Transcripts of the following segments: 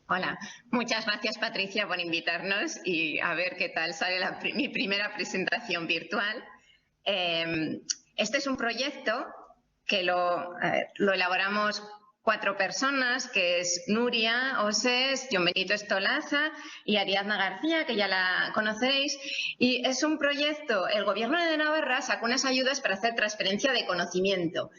Hola, muchas gracias Patricia por invitarnos y a ver qué tal sale mi primera presentación virtual. Este es un proyecto que lo elaboramos 4 personas, que es Nuria Osés, Jon Benito Estolaza y Ariadna García, que ya la conoceréis. Y es un proyecto, el Gobierno de Navarra sacó unas ayudas para hacer transferencia de conocimiento,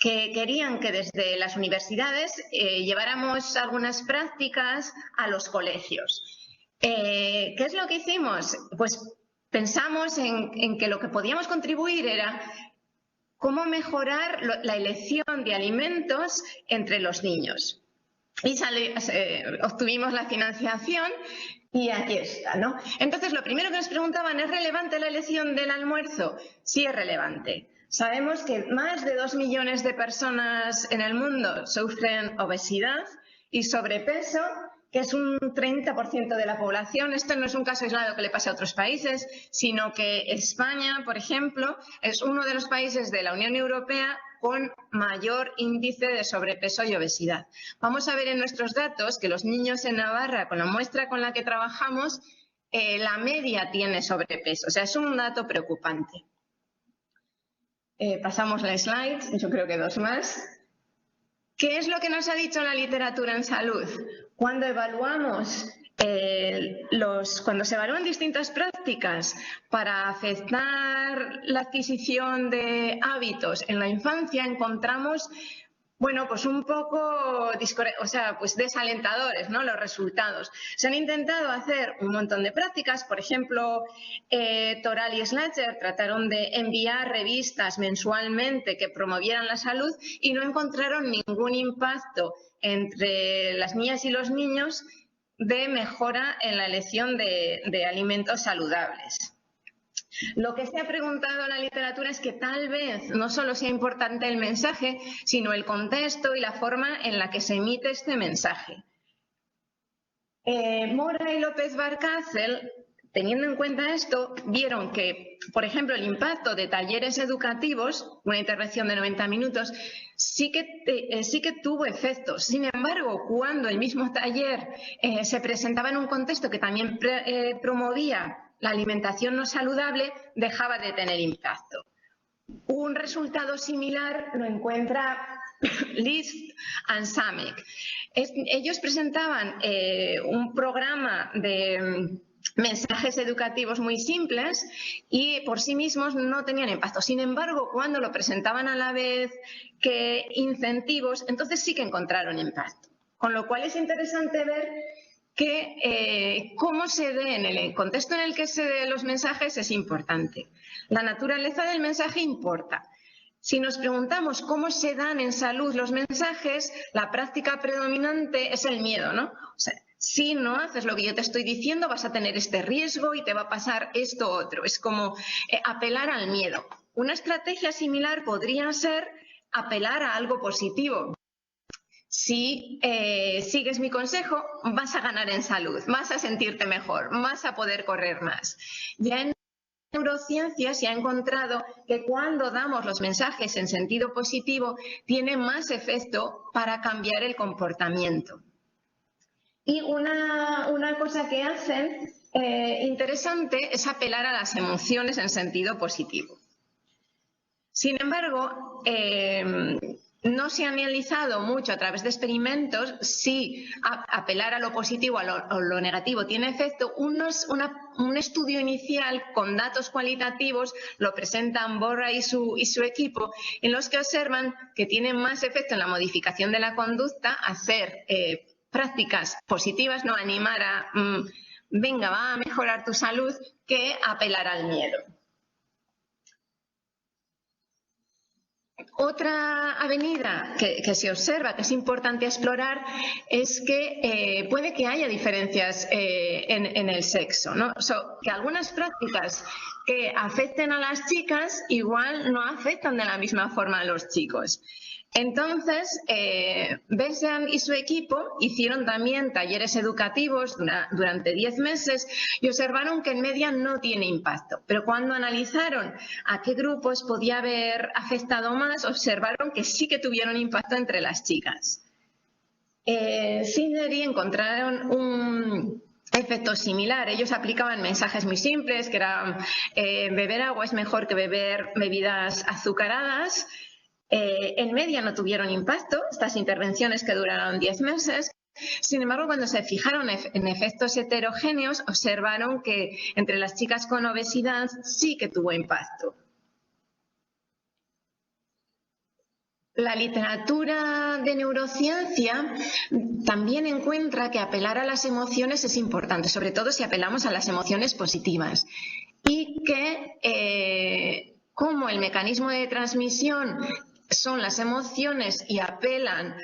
que querían que desde las universidades lleváramos algunas prácticas a los colegios. ¿Qué es lo que hicimos? Pues pensamos en que lo que podíamos contribuir era cómo mejorar la elección de alimentos entre los niños. Y obtuvimos la financiación y aquí está, ¿no? Entonces, lo primero que nos preguntaban, ¿es relevante la elección del almuerzo? Sí, es relevante. Sabemos que más de 2 millones de personas en el mundo sufren obesidad y sobrepeso, que es un 30% de la población. Esto no es un caso aislado que le pase a otros países, sino que España, por ejemplo, es uno de los países de la Unión Europea con mayor índice de sobrepeso y obesidad. Vamos a ver en nuestros datos que los niños en Navarra, con la muestra con la que trabajamos, la media tiene sobrepeso. O sea, es un dato preocupante. Pasamos la slide, yo creo que 2 más. ¿Qué es lo que nos ha dicho la literatura en salud? Cuando evaluamos cuando se evalúan distintas prácticas para afectar la adquisición de hábitos en la infancia, encontramos, bueno, pues un poco, pues desalentadores, ¿no? Los resultados. Se han intentado hacer un montón de prácticas, por ejemplo, Toral y Schlatter trataron de enviar revistas mensualmente que promovieran la salud y no encontraron ningún impacto entre las niñas y los niños de mejora en la elección de alimentos saludables. Lo que se ha preguntado en la literatura es que tal vez no solo sea importante el mensaje, sino el contexto y la forma en la que se emite este mensaje. Mora y López Barcárcel, teniendo en cuenta esto, vieron que, por ejemplo, el impacto de talleres educativos, una intervención de 90 minutos, sí que tuvo efectos. Sin embargo, cuando el mismo taller se presentaba en un contexto que también promovía la alimentación no saludable, dejaba de tener impacto. Un resultado similar lo encuentra List and Samek. Ellos presentaban un programa de mensajes educativos muy simples y por sí mismos no tenían impacto. Sin embargo, cuando lo presentaban a la vez que incentivos, entonces sí que encontraron impacto. Con lo cual es interesante ver que cómo se ve en el contexto en el que se den los mensajes es importante. La naturaleza del mensaje importa. Si nos preguntamos cómo se dan en salud los mensajes, la práctica predominante es el miedo, ¿no? O sea, si no haces lo que yo te estoy diciendo, vas a tener este riesgo y te va a pasar esto otro. Es como apelar al miedo. Una estrategia similar podría ser apelar a algo positivo. Si sigues mi consejo, vas a ganar en salud, vas a sentirte mejor, vas a poder correr más. Ya en neurociencia se ha encontrado que cuando damos los mensajes en sentido positivo, tiene más efecto para cambiar el comportamiento. Y una cosa que hacen interesante es apelar a las emociones en sentido positivo. Sin embargo, no se ha analizado mucho a través de experimentos si apelar a lo positivo o lo negativo tiene efecto. Un estudio inicial con datos cualitativos lo presentan Borra y su equipo, en los que observan que tiene más efecto en la modificación de la conducta hacer prácticas positivas, no animar a venga, va a mejorar tu salud, que apelar al miedo. Otra avenida que se observa, que es importante explorar, es que puede que haya diferencias en el sexo, ¿no? Que algunas prácticas que afecten a las chicas igual no afectan de la misma forma a los chicos. Entonces, Bersham y su equipo hicieron también talleres educativos durante 10 meses y observaron que en media no tiene impacto. Pero cuando analizaron a qué grupos podía haber afectado más, observaron que sí que tuvieron impacto entre las chicas. Synergy encontraron un efecto similar. Ellos aplicaban mensajes muy simples, que eran beber agua es mejor que beber bebidas azucaradas. En media no tuvieron impacto estas intervenciones, que duraron 10 meses. Sin embargo, cuando se fijaron en efectos heterogéneos, observaron que entre las chicas con obesidad sí que tuvo impacto. La literatura de neurociencia también encuentra que apelar a las emociones es importante, sobre todo si apelamos a las emociones positivas, y que como el mecanismo de transmisión son las emociones y apelan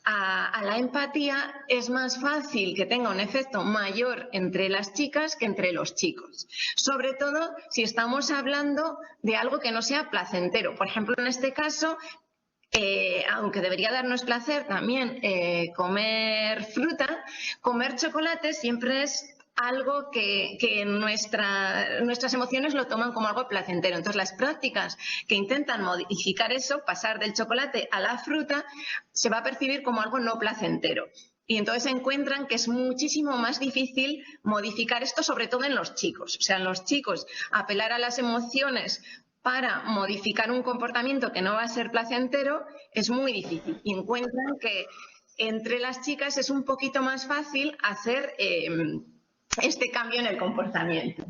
a la empatía, es más fácil que tenga un efecto mayor entre las chicas que entre los chicos. Sobre todo si estamos hablando de algo que no sea placentero. Por ejemplo, en este caso, aunque debería darnos placer también comer fruta, comer chocolate siempre es algo que nuestras emociones lo toman como algo placentero. Entonces, las prácticas que intentan modificar eso, pasar del chocolate a la fruta, se va a percibir como algo no placentero. Y entonces encuentran que es muchísimo más difícil modificar esto, sobre todo en los chicos. O sea, en los chicos, apelar a las emociones para modificar un comportamiento que no va a ser placentero es muy difícil. Y encuentran que entre las chicas es un poquito más fácil hacer este cambio en el comportamiento.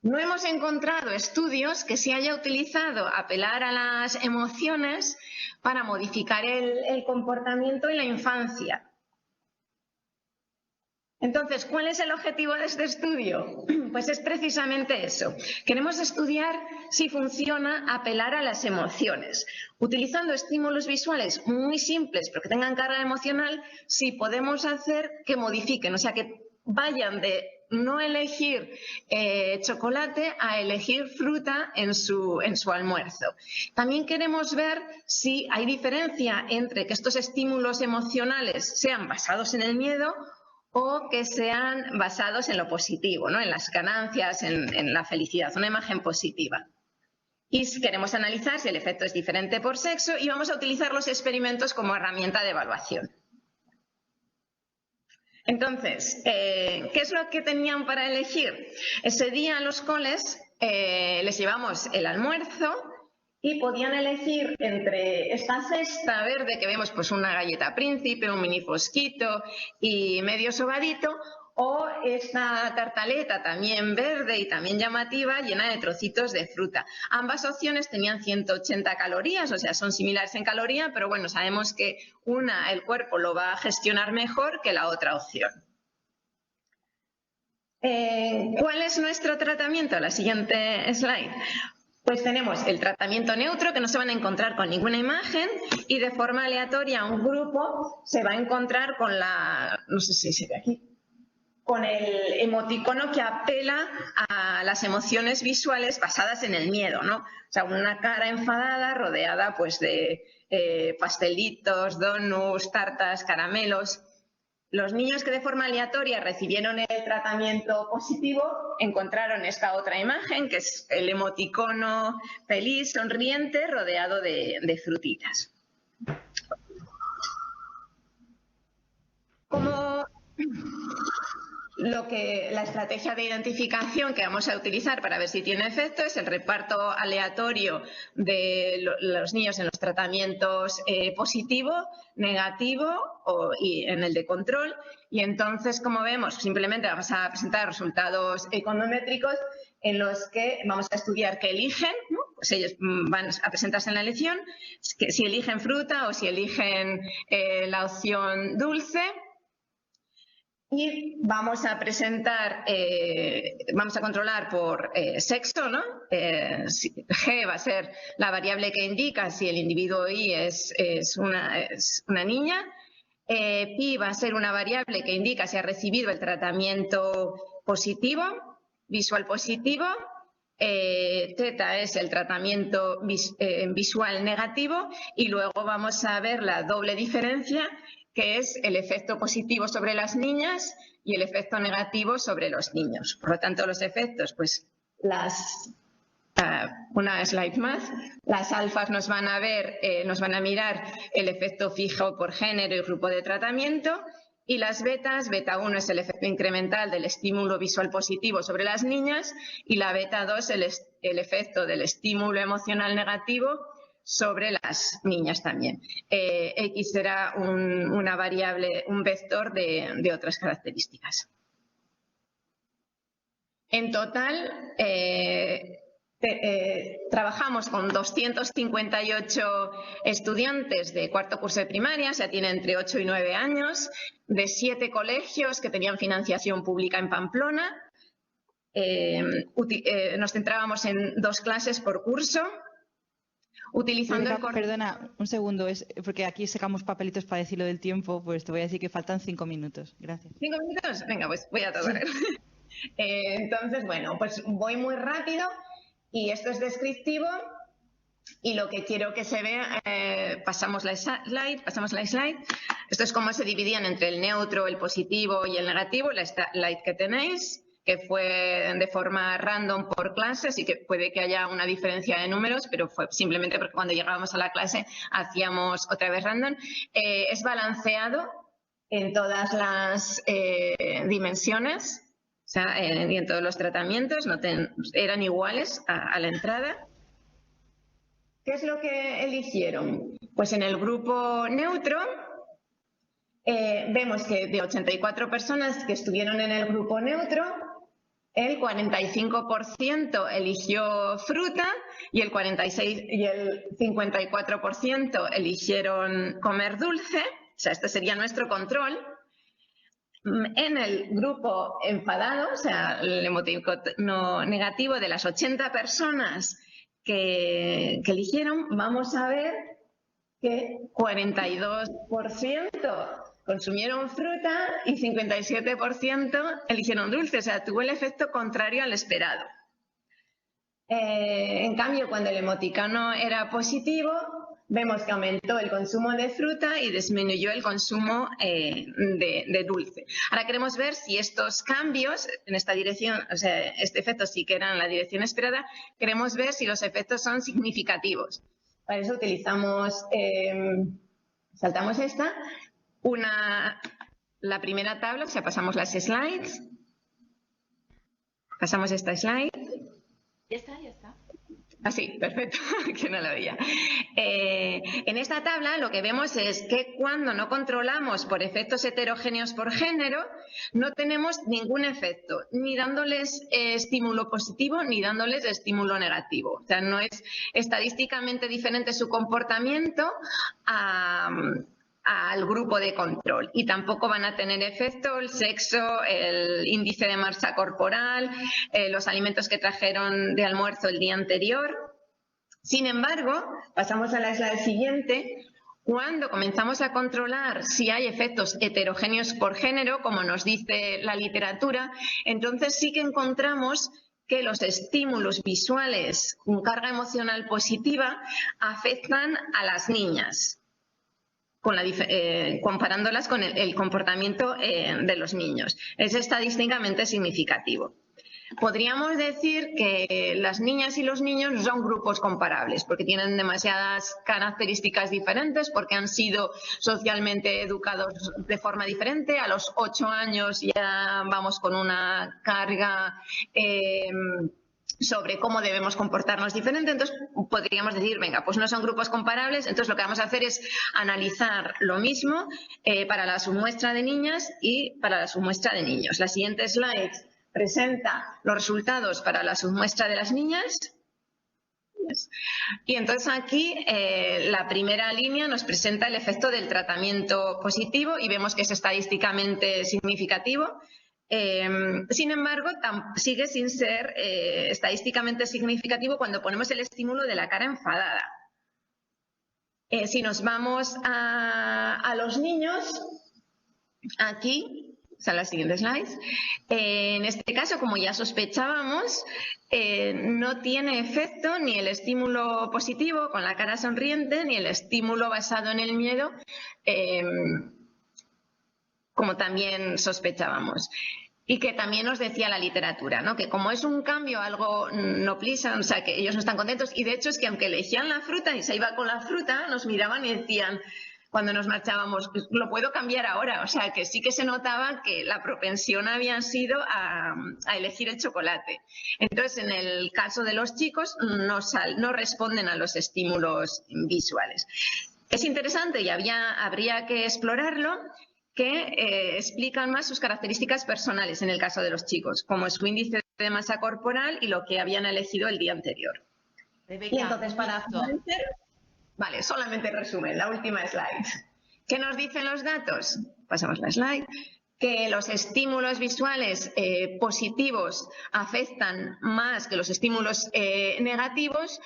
No hemos encontrado estudios que se haya utilizado apelar a las emociones para modificar el comportamiento en la infancia. Entonces, ¿cuál es el objetivo de este estudio? Pues es precisamente eso. Queremos estudiar si funciona apelar a las emociones. Utilizando estímulos visuales muy simples, pero que tengan carga emocional, si podemos hacer que modifiquen, o sea, que vayan de no elegir chocolate a elegir fruta en su almuerzo. También queremos ver si hay diferencia entre que estos estímulos emocionales sean basados en el miedo o que sean basados en lo positivo, ¿no? En las ganancias, en la felicidad, una imagen positiva. Y queremos analizar si el efecto es diferente por sexo y vamos a utilizar los experimentos como herramienta de evaluación. Entonces, ¿qué es lo que tenían para elegir? Ese día a los coles les llevamos el almuerzo y podían elegir entre esta cesta verde que vemos, pues una galleta príncipe, un mini fosquito y medio sobadito, o esta tartaleta también verde y también llamativa, llena de trocitos de fruta. Ambas opciones tenían 180 calorías, o sea, son similares en caloría, pero bueno, sabemos que una el cuerpo lo va a gestionar mejor que la otra opción. ¿Cuál es nuestro tratamiento? La siguiente slide. Pues tenemos el tratamiento neutro, que no se van a encontrar con ninguna imagen, y de forma aleatoria un grupo se va a encontrar con no sé si se ve aquí, con el emoticono que apela a las emociones visuales basadas en el miedo, ¿no? O sea, una cara enfadada rodeada pues de pastelitos, donuts, tartas, caramelos. Los niños que de forma aleatoria recibieron el tratamiento positivo encontraron esta otra imagen, que es el emoticono feliz, sonriente, rodeado de frutitas. Como la estrategia de identificación que vamos a utilizar para ver si tiene efecto es el reparto aleatorio de los niños en los tratamientos positivo, negativo y en el de control. Y entonces, como vemos, simplemente vamos a presentar resultados econométricos en los que vamos a estudiar qué eligen, ¿no? Pues ellos van a presentarse en la elección, si eligen fruta o si eligen la opción dulce. Y vamos a presentar, vamos a controlar por sexo, ¿no? G va a ser la variable que indica si el individuo Y es una niña. Pi va a ser una variable que indica si ha recibido el tratamiento positivo, visual positivo. Teta es el tratamiento visual negativo y luego vamos a ver la doble diferencia, que es el efecto positivo sobre las niñas y el efecto negativo sobre los niños. Por lo tanto, los efectos, pues las una slide más. Las alfas nos van a mirar el efecto fijo por género y grupo de tratamiento, y las betas, beta 1 es el efecto incremental del estímulo visual positivo sobre las niñas, y la beta 2 el efecto del estímulo emocional negativo sobre las niñas también. X será una variable, un vector de otras características. En total, trabajamos con 258 estudiantes de cuarto curso de primaria, o sea, tienen entre 8 y 9 años, de 7 colegios que tenían financiación pública en Pamplona. Nos centrábamos en 2 clases por curso. Utilizando Perdona, un segundo, porque aquí sacamos papelitos para decir lo del tiempo, pues te voy a decir que faltan 5 minutos. Gracias. ¿5 minutos? Venga, pues voy a tocar. Sí. Entonces, bueno, pues voy muy rápido y esto es descriptivo, y lo que quiero que se vea, pasamos la slide. Esto es cómo se dividían entre el neutro, el positivo y el negativo, la slide que tenéis, que fue de forma random por clase, así que puede que haya una diferencia de números, pero fue simplemente porque cuando llegábamos a la clase hacíamos otra vez random. Es balanceado en todas las dimensiones, o sea, y en todos los tratamientos eran iguales a la entrada. ¿Qué es lo que eligieron? Pues en el grupo neutro vemos que de 84 personas que estuvieron en el grupo neutro, el 45% eligió fruta y el 54% eligieron comer dulce. O sea, este sería nuestro control. En el grupo enfadado, o sea, el emotivo no negativo, de las 80 personas que eligieron, vamos a ver que 42% consumieron fruta y 57% eligieron dulce, o sea, tuvo el efecto contrario al esperado. En cambio, cuando el emoticano era positivo, vemos que aumentó el consumo de fruta y disminuyó el consumo de dulce. Ahora queremos ver si estos cambios en esta dirección, o sea, este efecto sí que era en la dirección esperada, queremos ver si los efectos son significativos. Para eso utilizamos, saltamos esta, la primera tabla, o sea, pasamos las slides, pasamos esta slide. Ya está. Ah, sí, perfecto, que no lo veía. En esta tabla lo que vemos es que cuando no controlamos por efectos heterogéneos por género, no tenemos ningún efecto, ni dándoles estímulo positivo ni dándoles estímulo negativo. O sea, no es estadísticamente diferente su comportamiento al grupo de control, y tampoco van a tener efecto el sexo, el índice de masa corporal, los alimentos que trajeron de almuerzo el día anterior. Sin embargo, pasamos a la slide siguiente. Cuando comenzamos a controlar si hay efectos heterogéneos por género, como nos dice la literatura, entonces sí que encontramos que los estímulos visuales con carga emocional positiva afectan a las niñas, comparándolas con el comportamiento de los niños. Es estadísticamente significativo. Podríamos decir que las niñas y los niños no son grupos comparables porque tienen demasiadas características diferentes, porque han sido socialmente educados de forma diferente. A los 8 años ya vamos con una carga sobre cómo debemos comportarnos diferente. Entonces podríamos decir, venga, pues no son grupos comparables, entonces lo que vamos a hacer es analizar lo mismo para la submuestra de niñas y para la submuestra de niños. La siguiente slide presenta los resultados para la submuestra de las niñas. Y entonces aquí la primera línea nos presenta el efecto del tratamiento positivo y vemos que es estadísticamente significativo. Sin embargo, sigue sin ser estadísticamente significativo cuando ponemos el estímulo de la cara enfadada. Si nos vamos a los niños, aquí, o sea, las siguientes slides, en este caso, como ya sospechábamos, no tiene efecto ni el estímulo positivo con la cara sonriente, ni el estímulo basado en el miedo, como también sospechábamos. Y que también nos decía la literatura, ¿no? Que como es un cambio algo no pleasant, o sea, que ellos no están contentos. Y de hecho es que aunque elegían la fruta y se iba con la fruta, nos miraban y decían, cuando nos marchábamos, lo puedo cambiar ahora. O sea, que sí que se notaba que la propensión había sido a elegir el chocolate. Entonces, en el caso de los chicos, no responden a los estímulos visuales. Es interesante y habría que explorarlo, que explican más sus características personales en el caso de los chicos, como su índice de masa corporal y lo que habían elegido el día anterior. Rebeca, Y entonces, para finalizar, vale, solamente resumen, la última slide. ¿Qué nos dicen los datos? Pasamos la slide. Que los estímulos visuales positivos afectan más que los estímulos negativos,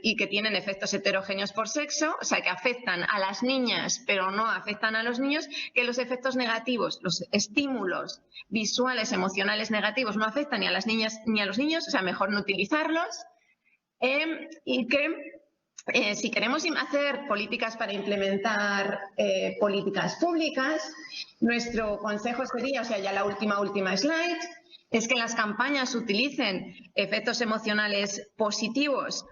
y que tienen efectos heterogéneos por sexo, o sea, que afectan a las niñas pero no afectan a los niños, que los efectos negativos, los estímulos visuales emocionales negativos no afectan ni a las niñas ni a los niños, o sea, mejor no utilizarlos, y que si queremos hacer políticas para implementar políticas públicas, nuestro consejo sería, o sea, ya la última slide, es que las campañas utilicen efectos emocionales positivos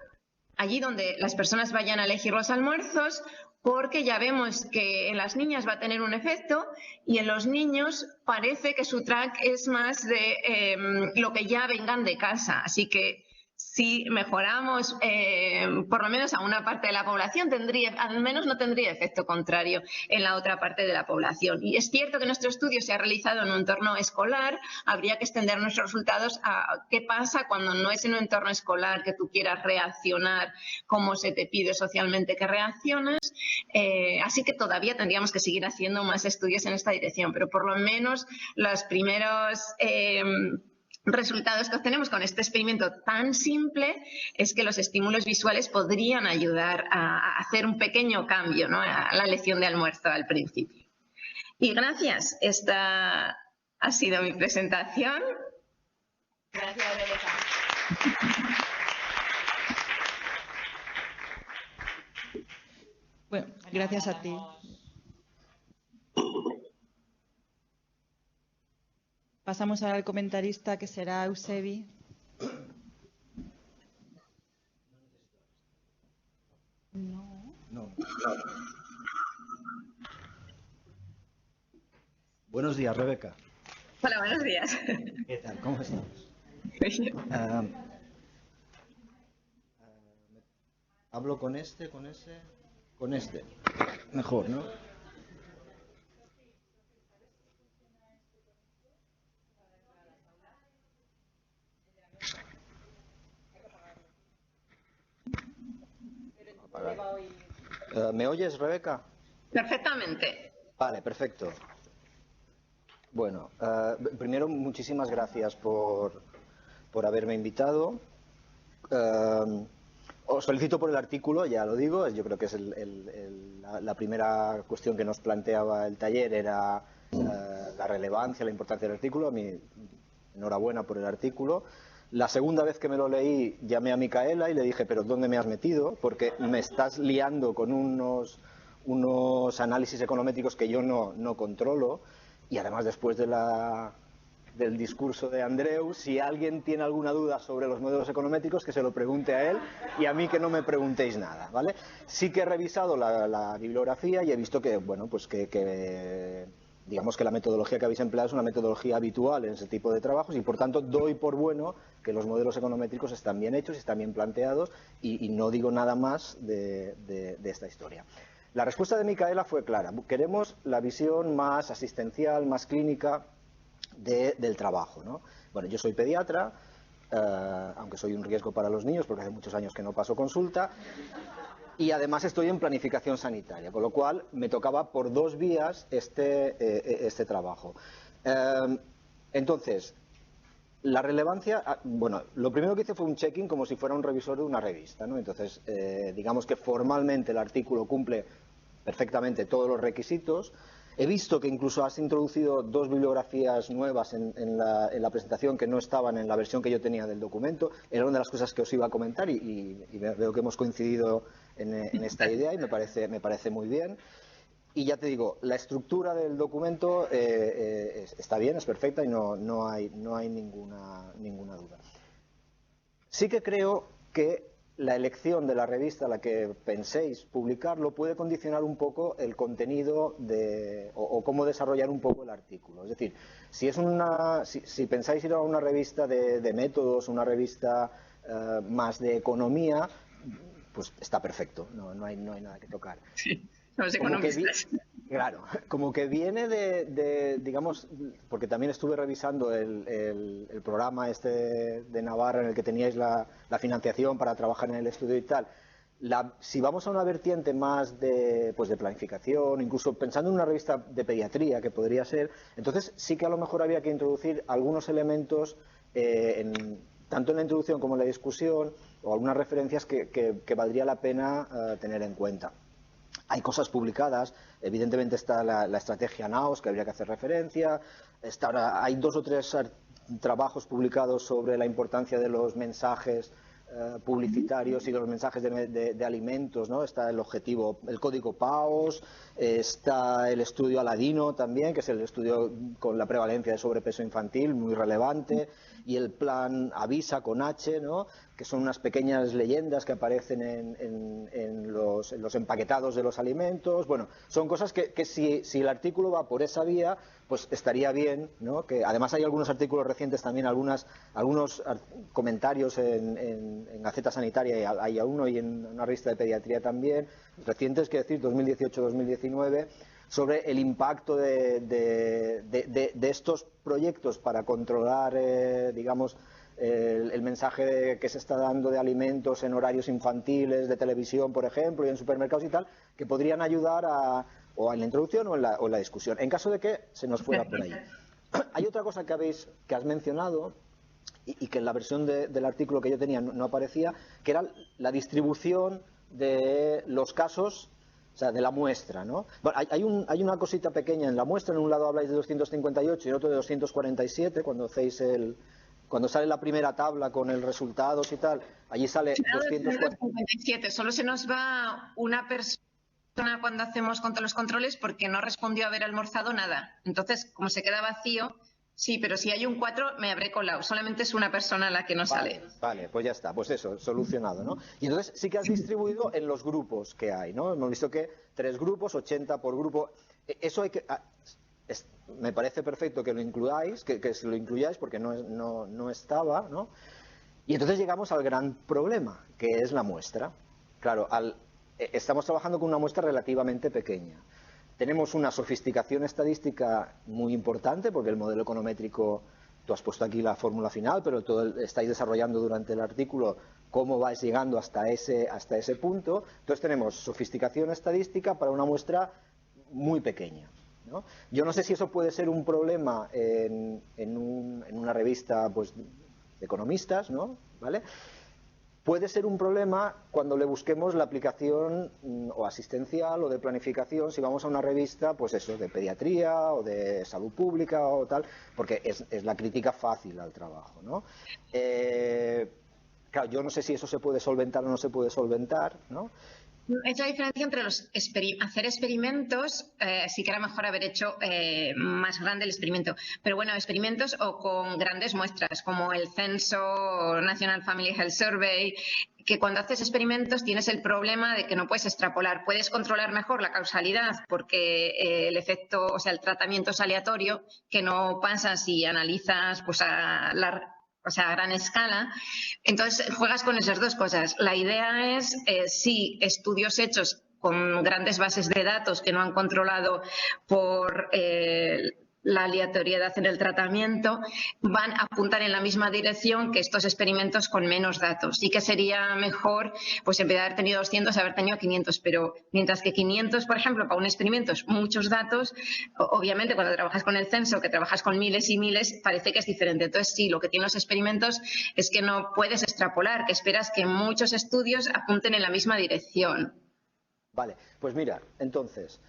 allí donde las personas vayan a elegir los almuerzos, porque ya vemos que en las niñas va a tener un efecto y en los niños parece que su track es más de lo que ya vengan de casa. Así que si mejoramos por lo menos a una parte de la población, al menos no tendría efecto contrario en la otra parte de la población. Y es cierto que nuestro estudio se ha realizado en un entorno escolar, habría que extender nuestros resultados a qué pasa cuando no es en un entorno escolar que tú quieras reaccionar como se te pide socialmente que reacciones. Así que todavía tendríamos que seguir haciendo más estudios en esta dirección, pero por lo menos los primeros resultados que obtenemos con este experimento tan simple es que los estímulos visuales podrían ayudar a hacer un pequeño cambio, ¿no?, a la lección de almuerzo al principio. Y gracias. Esta ha sido mi presentación. Gracias, Rebeca. Bueno, gracias a ti. Pasamos ahora al comentarista, que será Eusebi. No. Buenos días, Rebeca. Hola, buenos días. ¿Qué tal? ¿Cómo estamos? Hablo con este, con ese, con este. Mejor, ¿no? ¿Me oyes, Rebeca? Perfectamente. Vale, perfecto. Bueno, primero muchísimas gracias por haberme invitado. Os felicito por el artículo, ya lo digo. Yo creo que es la primera cuestión que nos planteaba el taller era la relevancia, la importancia del artículo. A mí, enhorabuena por el artículo. La segunda vez que me lo leí, llamé a Micaela y le dije, pero ¿dónde me has metido? Porque me estás liando con unos análisis econométricos que yo no controlo. Y además, después del discurso de Andreu, si alguien tiene alguna duda sobre los modelos econométricos, que se lo pregunte a él y a mí que no me preguntéis nada, ¿vale? Sí que he revisado la bibliografía y he visto que, bueno, pues que digamos que la metodología que habéis empleado es una metodología habitual en ese tipo de trabajos y, por tanto, doy por bueno que los modelos econométricos están bien hechos y están bien planteados y no digo nada más de esta historia. La respuesta de Micaela fue clara. Queremos la visión más asistencial, más clínica del trabajo, ¿no? Bueno, yo soy pediatra, aunque soy un riesgo para los niños porque hace muchos años que no paso consulta, y además estoy en planificación sanitaria, con lo cual me tocaba por dos vías este trabajo. Entonces, la relevancia, bueno, lo primero que hice fue un check-in como si fuera un revisor de una revista, ¿no? Entonces, digamos que formalmente el artículo cumple perfectamente todos los requisitos. He visto que incluso has introducido dos bibliografías nuevas en la presentación que no estaban en la versión que yo tenía del documento. Era una de las cosas que os iba a comentar y veo que hemos coincidido en esta idea y me parece muy bien. Y ya te digo, la estructura del documento está bien, es perfecta y no hay ninguna duda. Sí que creo que la elección de la revista a la que penséis publicarlo puede condicionar un poco el contenido o cómo desarrollar un poco el artículo. Es decir, si pensáis ir a una revista de métodos, una revista más de economía, pues está perfecto, no hay nada que tocar. Sí, los economistas. Claro, como que viene digamos, porque también estuve revisando el programa de Navarra en el que teníais la financiación para trabajar en el estudio y tal. Si vamos a una vertiente más de planificación, incluso pensando en una revista de pediatría que podría ser, entonces sí que a lo mejor habría que introducir algunos elementos tanto en la introducción como en la discusión, o algunas referencias que valdría la pena tener en cuenta. Hay cosas publicadas, evidentemente está la estrategia NAOS, que habría que hacer referencia, hay 2 o 3 trabajos publicados sobre la importancia de los mensajes publicitarios y de los mensajes de alimentos, ¿no? Está el código PAOS, está el estudio Aladino también, que es el estudio con la prevalencia de sobrepeso infantil, muy relevante, y el plan Avisa con H, ¿no? Que son unas pequeñas leyendas que aparecen en los empaquetados de los alimentos. Bueno, son cosas que si el artículo va por esa vía, pues estaría bien, ¿no? Que además hay algunos artículos recientes también, algunos comentarios en Gaceta Sanitaria, hay uno y en una revista de pediatría también, recientes, que decir, 2018-2019, sobre el impacto de estos proyectos para controlar, digamos, el mensaje que se está dando de alimentos en horarios infantiles, de televisión, por ejemplo, y en supermercados y tal, que podrían ayudar o en la introducción o en la discusión, en caso de que se nos fuera por ahí. Hay otra cosa que has mencionado y que en la versión del artículo que yo tenía no aparecía, que era la distribución de los casos, o sea, de la muestra, ¿no? Bueno, hay una cosita pequeña en la muestra. En un lado habláis de 258 y en otro de 247, cuando sale la primera tabla con el resultados y tal, allí sale 257. Solo se nos va una persona cuando hacemos contra los controles porque no respondió a haber almorzado nada. Entonces, como se queda vacío, sí, pero si hay un 4 me habré colado. Solamente es una persona la que no sale. Vale, pues ya está, pues eso, solucionado, ¿no? Y entonces sí que has distribuido en los grupos que hay, ¿no? Hemos visto que 3 grupos, 80 por grupo. Eso hay que... me parece perfecto que lo incluyáis, que lo incluyáis porque no estaba, ¿no? Y entonces llegamos al gran problema, que es la muestra. Claro, estamos trabajando con una muestra relativamente pequeña. Tenemos una sofisticación estadística muy importante porque el modelo econométrico, tú has puesto aquí la fórmula final, pero estáis desarrollando durante el artículo cómo vais llegando hasta ese punto. Entonces tenemos sofisticación estadística para una muestra muy pequeña, ¿no? Yo no sé si eso puede ser un problema en una revista, pues, de economistas, ¿no? ¿Vale? Puede ser un problema cuando le busquemos la aplicación o asistencial o de planificación, si vamos a una revista, pues eso, de pediatría o de salud pública o tal, porque es la crítica fácil al trabajo, ¿no? Claro, yo no sé si eso se puede solventar o no se puede solventar, ¿no? He hecho la diferencia entre hacer experimentos, sí que era mejor haber hecho más grande el experimento, pero bueno, experimentos o con grandes muestras, como el Censo National Family Health Survey, que cuando haces experimentos tienes el problema de que no puedes extrapolar, puedes controlar mejor la causalidad porque el efecto, o sea, el tratamiento es aleatorio, que no pasa si analizas pues a gran escala. Entonces juegas con esas dos cosas. La idea es, sí, estudios hechos con grandes bases de datos que no han controlado por la aleatoriedad en el tratamiento, van a apuntar en la misma dirección que estos experimentos con menos datos. Sí que sería mejor, pues en vez de haber tenido 200, haber tenido 500, pero mientras que 500, por ejemplo, para un experimento es muchos datos, obviamente cuando trabajas con el censo, que trabajas con miles y miles, parece que es diferente. Entonces sí, lo que tienen los experimentos es que no puedes extrapolar, que esperas que muchos estudios apunten en la misma dirección. Vale, pues mira, entonces,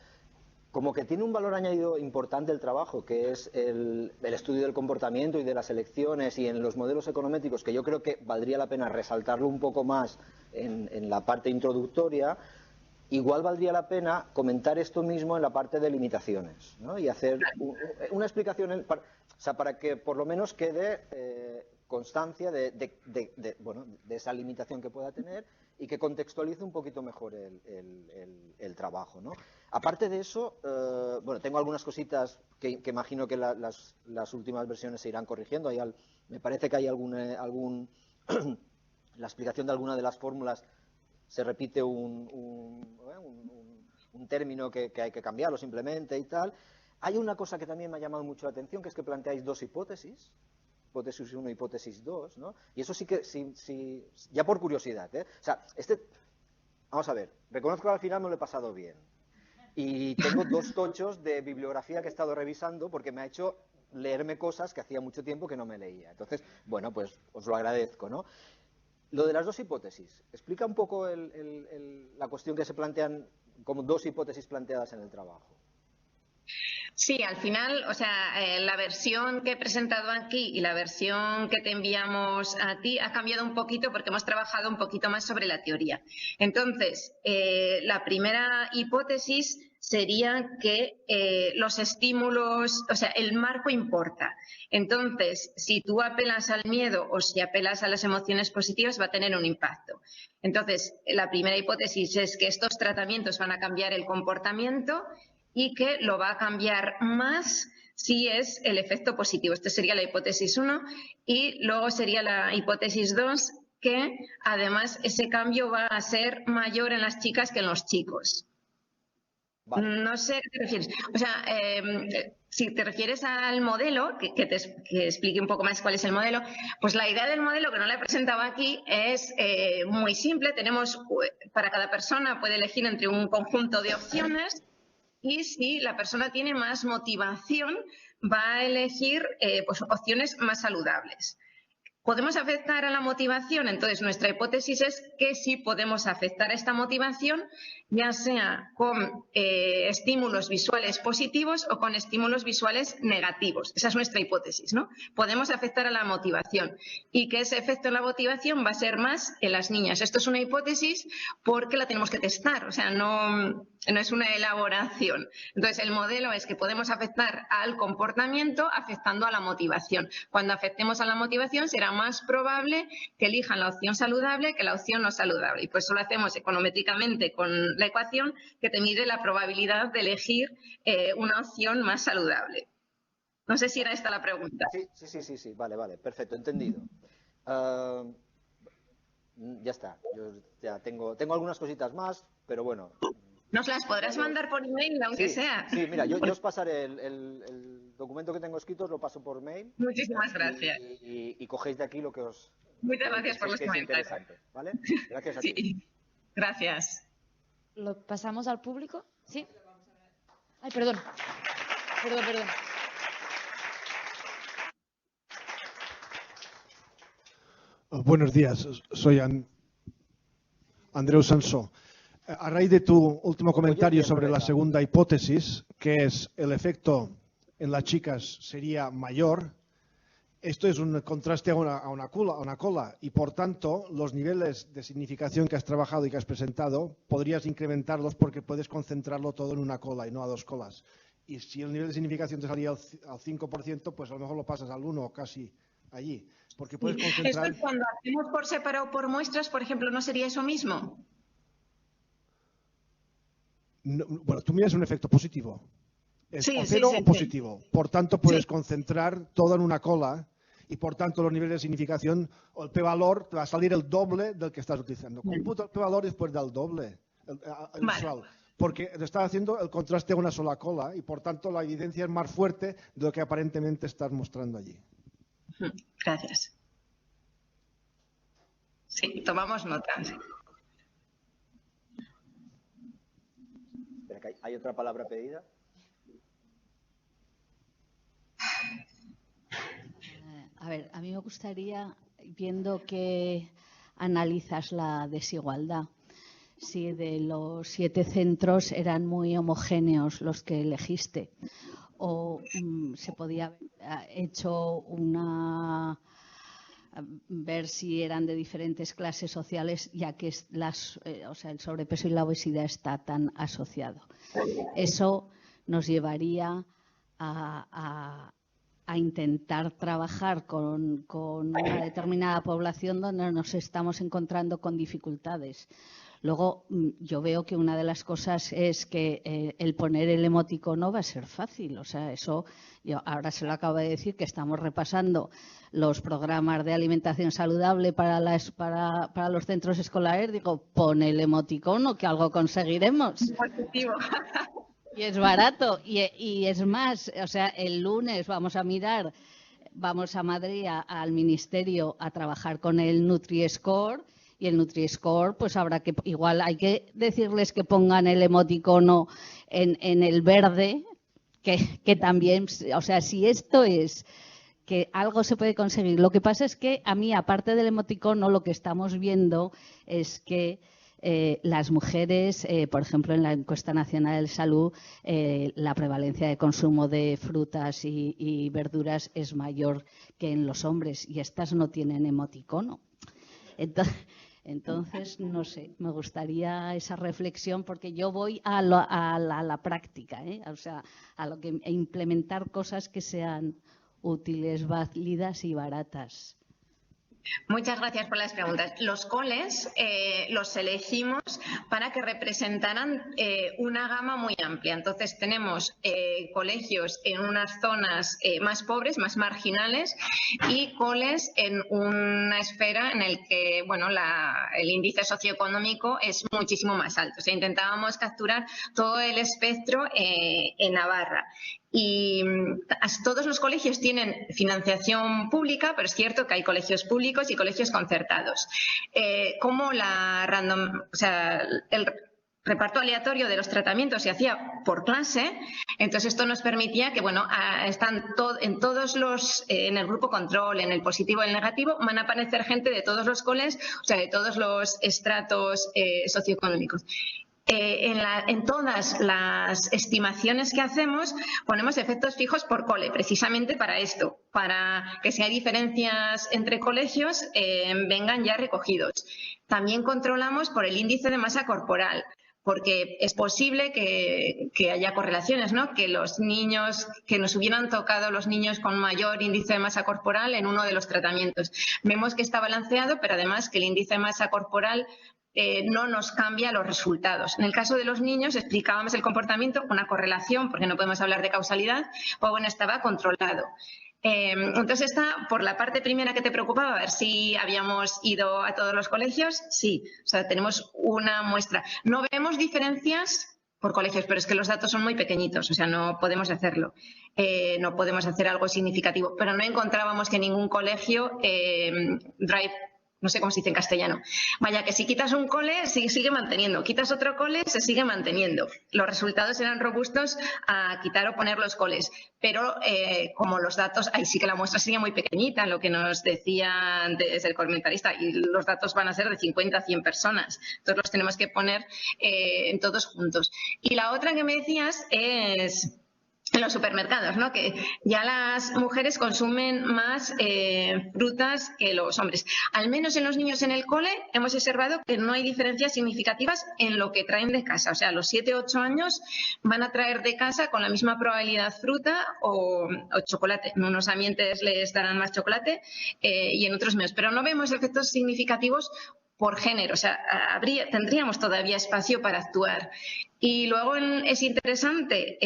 como que tiene un valor añadido importante el trabajo, que es el estudio del comportamiento y de las elecciones y en los modelos econométricos, que yo creo que valdría la pena resaltarlo un poco más en la parte introductoria. igual valdría la pena comentar esto mismo en la parte de limitaciones, ¿no? Y hacer una explicación, para que por lo menos quede constancia de esa limitación que pueda tener y que contextualice un poquito mejor el trabajo, ¿no? Aparte de eso, tengo algunas cositas que imagino que las últimas versiones se irán corrigiendo. Me parece que hay la explicación de alguna de las fórmulas se repite un término que hay que cambiarlo simplemente y tal. Hay una cosa que también me ha llamado mucho la atención, que es que planteáis dos hipótesis. Hipótesis 1 y hipótesis 2, ¿no? Y eso sí que, ya por curiosidad, ¿eh? O sea, vamos a ver, reconozco que al final me lo he pasado bien. Y tengo 2 tochos de bibliografía que he estado revisando porque me ha hecho leerme cosas que hacía mucho tiempo que no me leía. Entonces, bueno, pues os lo agradezco, ¿no? Lo de las 2 hipótesis, explica un poco la cuestión que se plantean como 2 hipótesis planteadas en el trabajo. Sí, al final, o sea, la versión que he presentado aquí y la versión que te enviamos a ti ha cambiado un poquito porque hemos trabajado un poquito más sobre la teoría. Entonces, la primera hipótesis sería que los estímulos, o sea, el marco importa. Entonces, si tú apelas al miedo o si apelas a las emociones positivas, va a tener un impacto. Entonces, la primera hipótesis es que estos tratamientos van a cambiar el comportamiento y que lo va a cambiar más si es el efecto positivo. Esta sería la hipótesis 1 y luego sería la hipótesis 2, que además ese cambio va a ser mayor en las chicas que en los chicos. Vale. No sé a qué te refieres. O sea, si te refieres al modelo, que explique un poco más cuál es el modelo, pues la idea del modelo, que no la he presentado aquí, es muy simple. Tenemos, para cada persona puede elegir entre un conjunto de opciones. Y si la persona tiene más motivación, va a elegir pues, opciones más saludables. ¿Podemos afectar a la motivación? Entonces, nuestra hipótesis es que sí podemos afectar a esta motivación, ya sea con estímulos visuales positivos o con estímulos visuales negativos. Esa es nuestra hipótesis, ¿no? Podemos afectar a la motivación y que ese efecto en la motivación va a ser más en las niñas. Esto es una hipótesis porque la tenemos que testar, o sea, no es una elaboración. Entonces, el modelo es que podemos afectar al comportamiento afectando a la motivación. Cuando afectemos a la motivación será más probable que elijan la opción saludable que la opción no saludable. Y pues eso lo hacemos econométricamente con la ecuación que te mide la probabilidad de elegir una opción más saludable. No sé si era esta la pregunta. Sí. Vale, perfecto, entendido. Ya está. Yo ya tengo algunas cositas más, pero bueno. ¿Nos las podrás mandar por email, aunque sea? Sí, mira, yo os pasaré el documento que tengo escrito, os lo paso por mail. Muchísimas gracias. Y cogéis de aquí lo que os... Muchas gracias por los comentarios. ¿Vale? Gracias a ti. Sí, gracias. ¿Lo pasamos al público? ¿Sí? Ay, perdón. Buenos días, soy Andreu Sansó. A raíz de tu último comentario sobre la segunda hipótesis, que es el efecto en las chicas sería mayor, esto es un contraste a una cola y por tanto los niveles de significación que has trabajado y que has presentado podrías incrementarlos porque puedes concentrarlo todo en una cola y no a 2 colas. Y si el nivel de significación te salía al 5%, pues a lo mejor lo pasas al 1 o casi allí. Porque puedes concentrar... Esto cuando hacemos por separado por muestras, por ejemplo, ¿no sería eso mismo? No, bueno, tú miras un efecto positivo. Es sí, o cero sí, o positivo. Por tanto, puedes sí. concentrar todo en una cola y por tanto los niveles de significación o el p-valor te va a salir el doble del que estás utilizando. Computa el p-valor después del doble. El usual. Porque te está haciendo el contraste a una sola cola y por tanto la evidencia es más fuerte de lo que aparentemente estás mostrando allí. Gracias. Sí, tomamos nota. ¿Hay otra palabra pedida? A ver, a mí me gustaría, viendo que analizas la desigualdad, si de los 7 centros eran muy homogéneos los que elegiste o se podía haber hecho una ver si eran de diferentes clases sociales, ya que el sobrepeso y la obesidad está tan asociado. Eso nos llevaría a intentar trabajar con una determinada población donde nos estamos encontrando con dificultades. Luego, yo veo que una de las cosas es que el poner el emoticono va a ser fácil. O sea, eso, yo ahora se lo acabo de decir, que estamos repasando los programas de alimentación saludable para los centros escolares. Digo, pon el emoticono, que algo conseguiremos. Positivo. Y es barato. Y es más, o sea, el lunes vamos a Madrid al Ministerio a trabajar con el Nutri-Score. Y el Nutri-Score, pues igual hay que decirles que pongan el emoticono en el verde, que también, o sea, si esto es que algo se puede conseguir. Lo que pasa es que a mí, aparte del emoticono, lo que estamos viendo es que las mujeres, por ejemplo, en la encuesta nacional de salud, la prevalencia de consumo de frutas y verduras es mayor que en los hombres, y estas no tienen emoticono. Entonces, no sé, me gustaría esa reflexión, porque yo voy a la práctica, o sea, a implementar cosas que sean útiles, válidas y baratas. Muchas gracias por las preguntas. Los coles los elegimos para que representaran una gama muy amplia. Entonces tenemos colegios en unas zonas más pobres, más marginales, y coles en una esfera en el que el índice socioeconómico es muchísimo más alto. O sea, intentábamos capturar todo el espectro en Navarra. Y todos los colegios tienen financiación pública, pero es cierto que hay colegios públicos y colegios concertados. Como el reparto aleatorio de los tratamientos se hacía por clase, entonces esto nos permitía que, están en el grupo control, en el positivo y el negativo, van a aparecer gente de todos los coles, o sea, de todos los estratos socioeconómicos. En todas las estimaciones que hacemos ponemos efectos fijos por cole, precisamente para esto, para que si hay diferencias entre colegios vengan ya recogidos. También controlamos por el índice de masa corporal, porque es posible que haya correlaciones, ¿no? Que los niños, que nos hubieran tocado los niños con mayor índice de masa corporal en uno de los tratamientos. Vemos que está balanceado, pero además que el índice de masa corporal no nos cambia los resultados. En el caso de los niños explicábamos el comportamiento, una correlación, porque no podemos hablar de causalidad, pues estaba controlado. Entonces está por la parte primera que te preocupaba, a ver si habíamos ido a todos los colegios. Sí, o sea, tenemos una muestra. No vemos diferencias por colegios, pero es que los datos son muy pequeñitos, o sea, no podemos hacerlo. No podemos hacer algo significativo, pero no encontrábamos que ningún colegio drive. No sé cómo se dice en castellano. Vaya, que si quitas un cole, se sigue manteniendo. Quitas otro cole, se sigue manteniendo. Los resultados eran robustos a quitar o poner los coles. Pero como los datos, ahí sí que la muestra sería muy pequeñita, lo que nos decía antes el comentarista, y los datos van a ser de 50 a 100 personas. Entonces los tenemos que poner en todos juntos. Y la otra que me decías es en los supermercados, ¿no? Que ya las mujeres consumen más frutas que los hombres. Al menos en los niños en el cole hemos observado que no hay diferencias significativas en lo que traen de casa. O sea, a los 7 o 8 años van a traer de casa con la misma probabilidad fruta o chocolate. En unos ambientes les darán más chocolate y en otros menos. Pero no vemos efectos significativos por género, o sea, tendríamos todavía espacio para actuar. Y luego es interesante,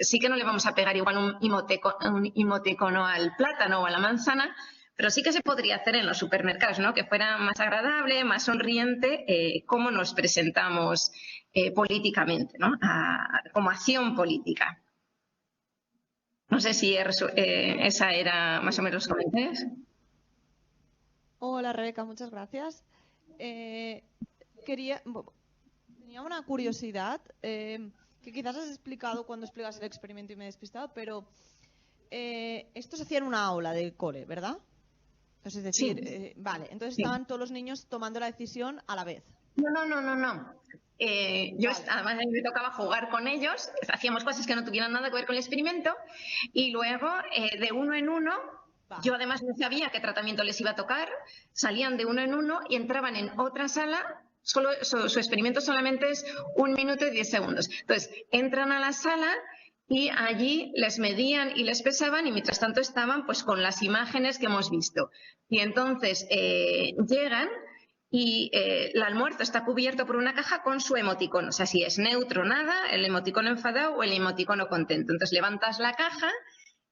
sí que no le vamos a pegar igual un emoticono al plátano o a la manzana, pero sí que se podría hacer en los supermercados, ¿no? Que fuera más agradable, más sonriente, cómo nos presentamos políticamente, ¿no? Como acción política. No sé si esa era más o menos los comentarios. Hola, Rebeca, muchas gracias. Tenía una curiosidad que quizás has explicado cuando explicas el experimento y me he despistado, pero esto se hacía en una aula de cole, ¿verdad? Entonces, es decir, sí. Vale, entonces estaban todos los niños tomando la decisión a la vez. No. Yo además me tocaba jugar con ellos, hacíamos cosas que no tuvieran nada que ver con el experimento y luego de uno en uno Yo además no sabía qué tratamiento les iba a tocar, salían de uno en uno y entraban en otra sala. Su experimento solamente es 1 minuto y 10 segundos. Entonces, entran a la sala y allí les medían y les pesaban y mientras tanto estaban pues con las imágenes que hemos visto. Y entonces llegan y el almuerzo está cubierto por una caja con su emoticono. O sea, si es neutro, nada, el emoticono enfadado o el emoticono contento. Entonces levantas la caja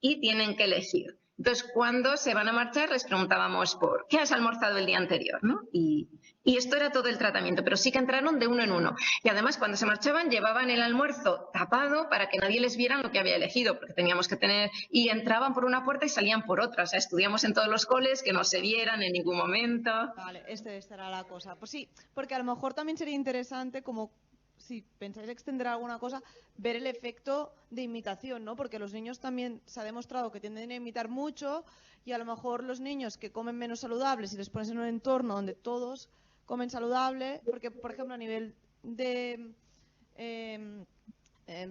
y tienen que elegir. Entonces, cuando se van a marchar, les preguntábamos por ¿qué has almorzado el día anterior? ¿No? Y esto era todo el tratamiento, pero sí que entraron de uno en uno. Y además, cuando se marchaban, llevaban el almuerzo tapado para que nadie les viera lo que había elegido, porque teníamos que tener... Y entraban por una puerta y salían por otra. O sea, estudiamos en todos los coles, que no se vieran en ningún momento. Vale, esta era la cosa. Pues sí, porque a lo mejor también sería interesante como... Si pensáis extender alguna cosa, ver el efecto de imitación, ¿no? Porque los niños también se ha demostrado que tienden a imitar mucho y a lo mejor los niños que comen menos saludables, si les pones en un entorno donde todos comen saludable, porque, por ejemplo, a nivel de...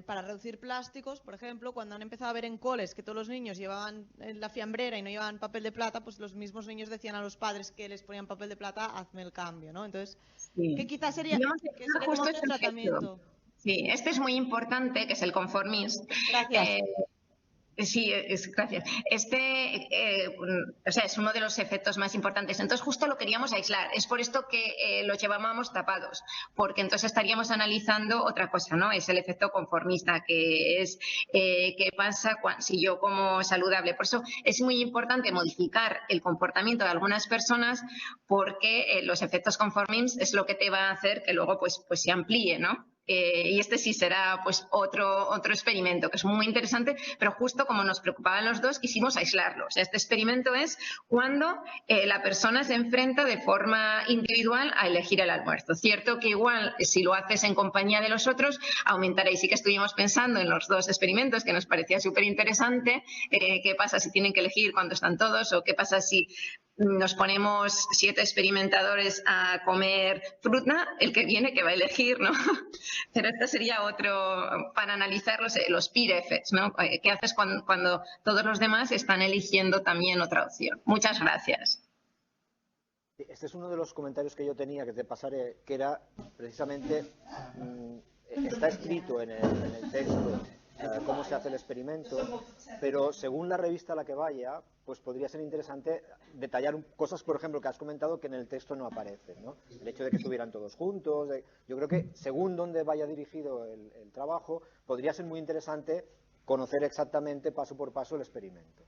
para reducir plásticos, por ejemplo, cuando han empezado a ver en coles que todos los niños llevaban la fiambrera y no llevaban papel de plata, pues los mismos niños decían a los padres que les ponían papel de plata, hazme el cambio, ¿no? Entonces, sí, que quizás sería, que sería como otro tratamiento. Sí, este es muy importante, que es el conformismo. Gracias. Sí, gracias. O sea, es uno de los efectos más importantes. Entonces, justo lo queríamos aislar. Es por esto que lo llevábamos tapados, porque entonces estaríamos analizando otra cosa, ¿no? Es el efecto conformista, que es qué pasa si yo como saludable. Por eso es muy importante modificar el comportamiento de algunas personas, porque los efectos conformistas es lo que te va a hacer que luego pues se amplíe, ¿no? Y este sí será pues otro experimento que es muy interesante, pero justo como nos preocupaban los dos quisimos aislarlo. O sea, este experimento es cuando la persona se enfrenta de forma individual a elegir el almuerzo. Cierto que igual si lo haces en compañía de los otros aumentará, y sí que estuvimos pensando en los dos experimentos que nos parecía súper interesante, qué pasa si tienen que elegir cuando están todos, o qué pasa si nos ponemos 7 experimentadores a comer fruta, el que viene que va a elegir, ¿no? Pero este sería otro para analizar los peer effects, ¿no? ¿Qué haces cuando todos los demás están eligiendo también otra opción? Muchas gracias. Este es uno de los comentarios que yo tenía, que te pasaré, que era precisamente, está escrito en el texto cómo se hace el experimento, pero según la revista a la que vaya, pues podría ser interesante detallar cosas, por ejemplo, que has comentado que en el texto no aparecen, ¿no? El hecho de que estuvieran todos juntos, yo creo que según dónde vaya dirigido el trabajo, podría ser muy interesante conocer exactamente paso por paso el experimento.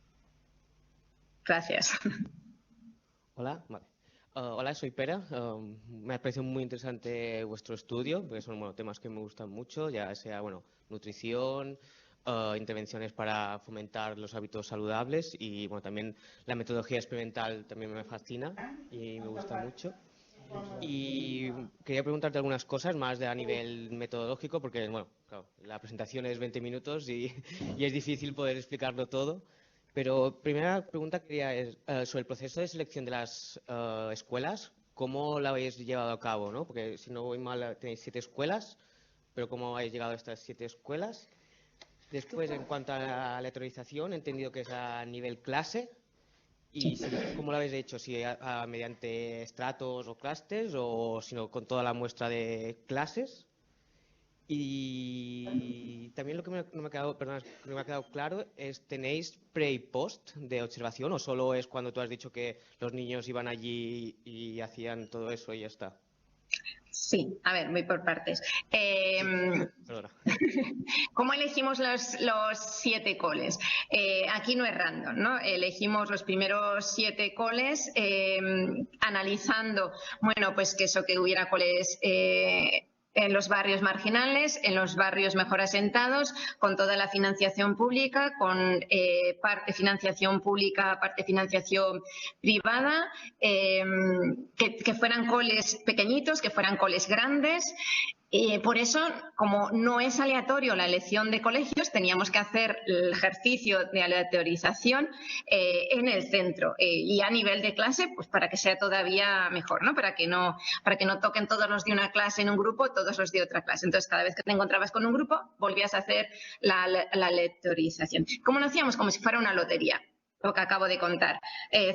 Gracias. Hola, vale. Hola, soy Pera. Me ha parecido muy interesante vuestro estudio, porque son temas que me gustan mucho, ya sea nutrición, intervenciones para fomentar los hábitos saludables y también la metodología experimental también me fascina y me gusta mucho. Y quería preguntarte algunas cosas más a nivel metodológico, porque claro, la presentación es 20 minutos y es difícil poder explicarlo todo. Pero primera pregunta es sobre el proceso de selección de las escuelas, ¿cómo lo habéis llevado a cabo, ¿no? Porque si no voy mal tenéis 7 escuelas, pero ¿cómo habéis llegado a estas 7 escuelas? Después, en cuanto a la aleatorización, he entendido que es a nivel clase. ¿Y cómo lo habéis hecho? ¿Si mediante estratos o clústeres o sino con toda la muestra de clases? Y también lo que no me ha quedado claro es, ¿tenéis pre y post de observación o solo es cuando tú has dicho que los niños iban allí y hacían todo eso y ya está? Sí, a ver, voy por partes. ¿Cómo elegimos los 7 coles? Aquí no es random, ¿no? Elegimos los primeros 7 coles analizando, pues que hubiera coles en los barrios marginales, en los barrios mejor asentados, con toda la financiación pública, con parte financiación pública, parte financiación privada, que fueran coles pequeñitos, que fueran coles grandes. Por eso, como no es aleatorio la elección de colegios, teníamos que hacer el ejercicio de aleatorización en el centro y a nivel de clase, pues para que sea todavía mejor, ¿no? Para que no toquen todos los de una clase en un grupo, todos los de otra clase. Entonces, cada vez que te encontrabas con un grupo, volvías a hacer la aleatorización. ¿Cómo lo hacíamos? Como si fuera una lotería. lo que acabo de contar.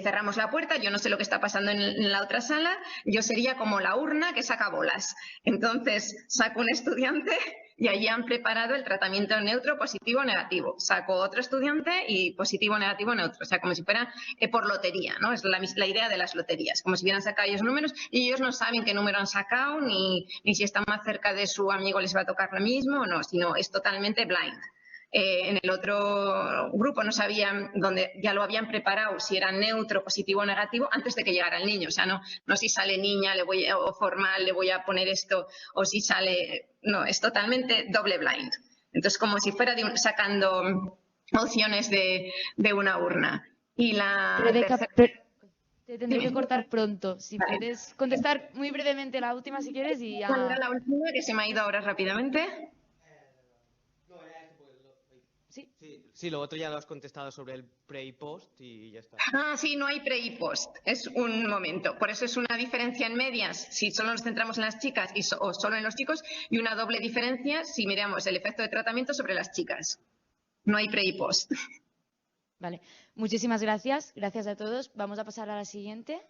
Cerramos la puerta, yo no sé lo que está pasando en la otra sala, yo sería como la urna que saca bolas. Entonces saco un estudiante y allí han preparado el tratamiento neutro, positivo, negativo. Saco otro estudiante y positivo, negativo, neutro. O sea, como si fuera por lotería, ¿no? Es la idea de las loterías, como si hubieran sacado ellos números y ellos no saben qué número han sacado ni si están más cerca de su amigo les va a tocar lo mismo o no, sino es totalmente blind. En el otro grupo no sabían dónde, ya lo habían preparado, si era neutro, positivo o negativo, antes de que llegara el niño. O sea, no si sale niña o formal, le voy a poner esto, o si sale... No, es totalmente doble blind. Entonces, como si fuera sacando opciones de una urna. Y la Rebeca, tercera... te tendré que cortar pronto. Si Vale. puedes contestar muy brevemente la última, si quieres, y ¿Cuál era ya... la última que se me ha ido ahora rápidamente? Sí, lo otro ya lo has contestado sobre el pre y post y ya está. Ah, sí, no hay pre y post. Es un momento. Por eso es una diferencia en medias si solo nos centramos en las chicas o solo en los chicos, y una doble diferencia si miramos el efecto de tratamiento sobre las chicas. No hay pre y post. Vale, muchísimas gracias. Gracias a todos. Vamos a pasar a la siguiente.